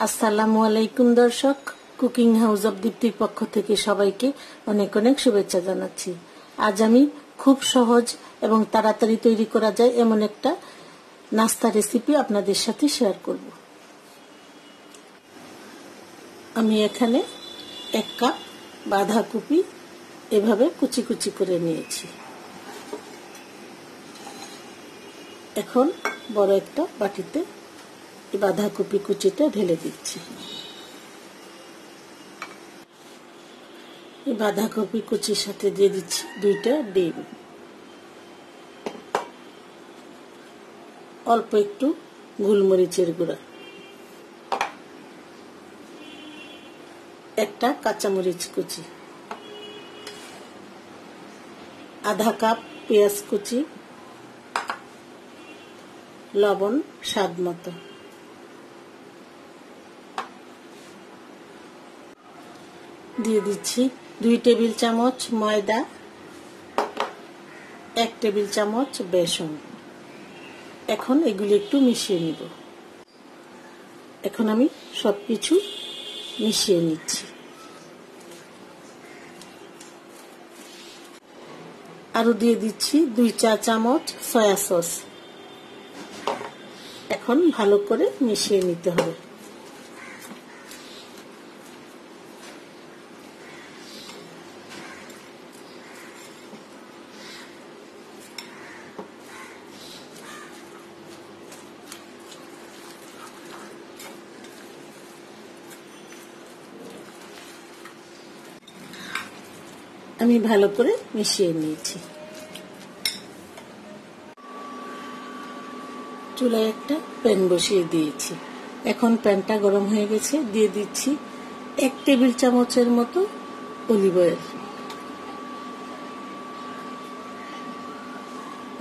আসসালামু আলাইকুম দর্শক, কুকিং হাউস অফ দীপ্তির পক্ষ থেকে সবাইকে অনেক অনেক শুভেচ্ছা জানাচ্ছি। আজ আমি খুব সহজ এবং তাড়াতাড়ি তৈরি করা যায় এমন একটা নাস্তা রেসিপি আপনাদের সাথে শেয়ার করব। আমি এখানে 1 কাপ বাঁধাকপি এভাবে কুচি কুচি করে নিয়েছি। এখন বড় একটা বাটিতে বাঁধাকপি কুচিটা ঢেলে দিচ্ছি। এই বাঁধাকপি কুচির সাথে দিয়ে দিচ্ছি 2টা ডিম, অল্প একটু গোলমরিচের গুঁড়া, একটা কাঁচামরিচ কুচি, আধা কাপ পেঁয়াজ কুচি, লবণ স্বাদ মতো, দিয়ে দিচ্ছি 2 টেবিল চামচ ময়দা, 1 টেবিল চামচ বেসন। এখন এগুলি একটু মিশিয়ে নিব। এখন আমি সবকিছু মিশিয়ে নিচ্ছি। আরো দিয়ে দিচ্ছি 2 চা চামচ সয়া সস। এখন ভালো করে মিশিয়ে নিতে হবে। আমি ভালো করে মিশিয়ে নিয়েছি। চুলায় একটা প্যান বসিয়ে দিয়েছি। এখন প্যানটা গরম হয়ে গেছে। দিয়ে দিচ্ছি 1 টেবিল চামচের মতো অলিভ অয়েল।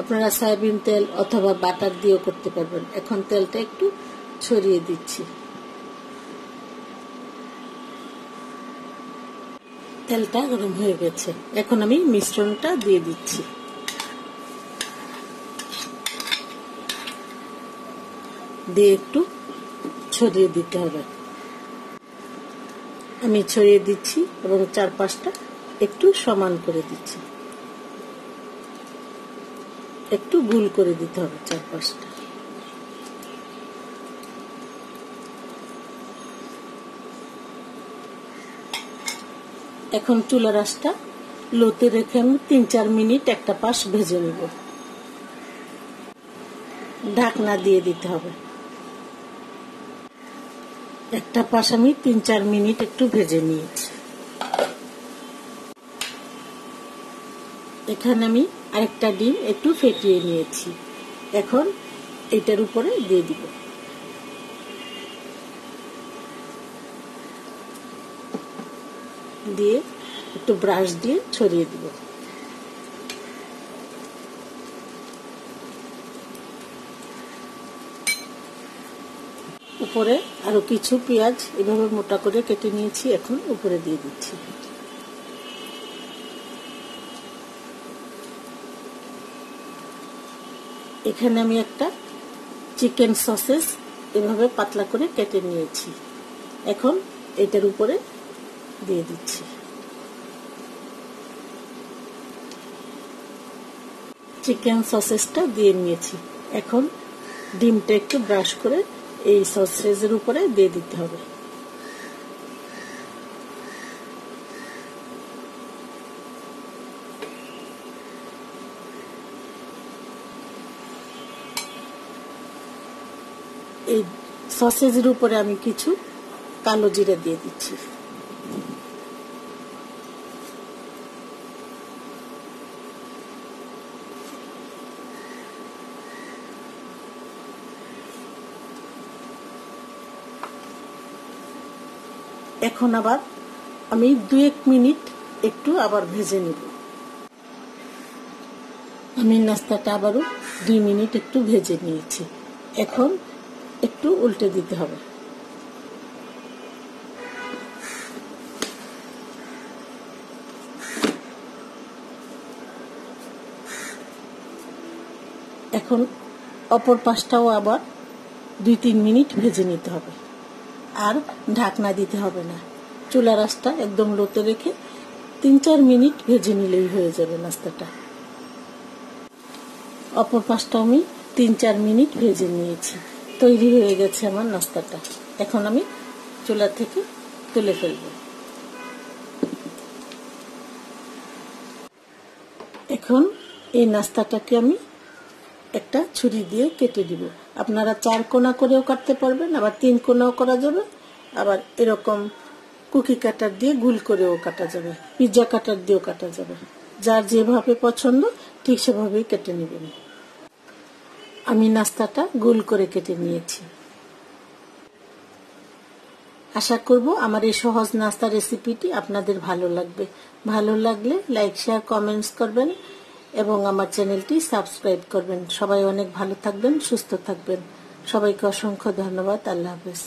আপনারা সয়াবিন তেল অথবা বাটার দিয়েও করতে পারবেন। এখন তেলটা একটু ছড়িয়ে দিচ্ছি। তেলটা গরম হয়ে গেছে। এখন আমি মিশ্রণটা দিয়ে দিচ্ছি। দিয়ে একটু ছড়িয়ে দিতে হবে। আমি ছড়িয়ে দিচ্ছি এবং চারপাশটা একটু সমান করে দিচ্ছি। একটু গোল করে দিতে হবে চারপাশটা। এখন চুলার আঁচটা লোতে রেখে আমি 3-4 মিনিট একটা পাশ ভেজে নেব। ঢাকনা দিয়ে দিতে হবে। একটা পাশ আমি 3-4 মিনিট একটু ভেজে নিয়েছি। এখানে আমি আরেকটা ডিম একটু ফেটিয়ে নিয়েছি। এখন এটার উপরে দিয়ে দিব। দিয়ে একটু ব্রাশ দিয়ে ছড়িয়ে দিব। উপরে আরো কিছু পেঁয়াজ এভাবে মোটা করে কেটে নিয়েছি। এখন উপরে দিয়ে দিচ্ছি। এখানে আমি একটা চিকেন সসেজ এভাবে পাতলা করে কেটে নিয়েছি। এখন এটার উপরে দিয়ে দিচ্ছি। চিকেন সসেজটা দিয়ে নিয়েছি। এখন ডিমটা একটু ব্রাশ করে এই সসেজের উপরে দিয়ে দিতে হবে। এই সসেজের উপরে আমি কিছু কালো জিরা দিয়ে দিচ্ছি। এখন আবার আমি 2-1 মিনিট একটু আবার ভেজে নেব। আমি নাস্তাটা আবারও 2 মিনিট একটু ভেজে নিয়েছি। এখন একটু উল্টে দিতে হবে। এখন অপর পাশটাও আবার 2-3 মিনিট ভেজে নিতে হবে। আর ঢাকনা দিতে হবে না। চুলার আঁচটা একদম লোতে রেখে 3-4 মিনিট ভেজে নিলেই হয়ে যাবে নাস্তাটা। অপর পাশটা আমি 3-4 মিনিট ভেজে নিয়েছি। তৈরি হয়ে গেছে আমার নাস্তাটা। এখন আমি চুলা থেকে তুলে ফেলব। এখন এই নাস্তাটাকে আমি একটা ছুরি দিয়ে কেটে দিব। আপনারা 4 কোণা করেও কাটতে পারবেন, আবার 3 কোণাও করা যাবে, আবার এরকম কুকি কাটার দিয়ে গোল করেও কাটা যাবে, পিৎজা কাটার দিয়েও কাটা যাবে। যার যেভাবে পছন্দ ঠিক সেভাবেই কেটে নেবেন। আমি নাস্তাটা গোল করে কেটে নিয়েছি। আশা করব আমার এই সহজ নাস্তা রেসিপিটি আপনাদের ভালো লাগবে। ভালো লাগলে লাইক, শেয়ার, কমেন্টস করবেন এবং আমার চ্যানেলটি সাবস্ক্রাইব করবেন। সবাই অনেক ভালো থাকবেন, সুস্থ থাকবেন। সবাইকে অসংখ্য ধন্যবাদ। আল্লাহ হাফেজ।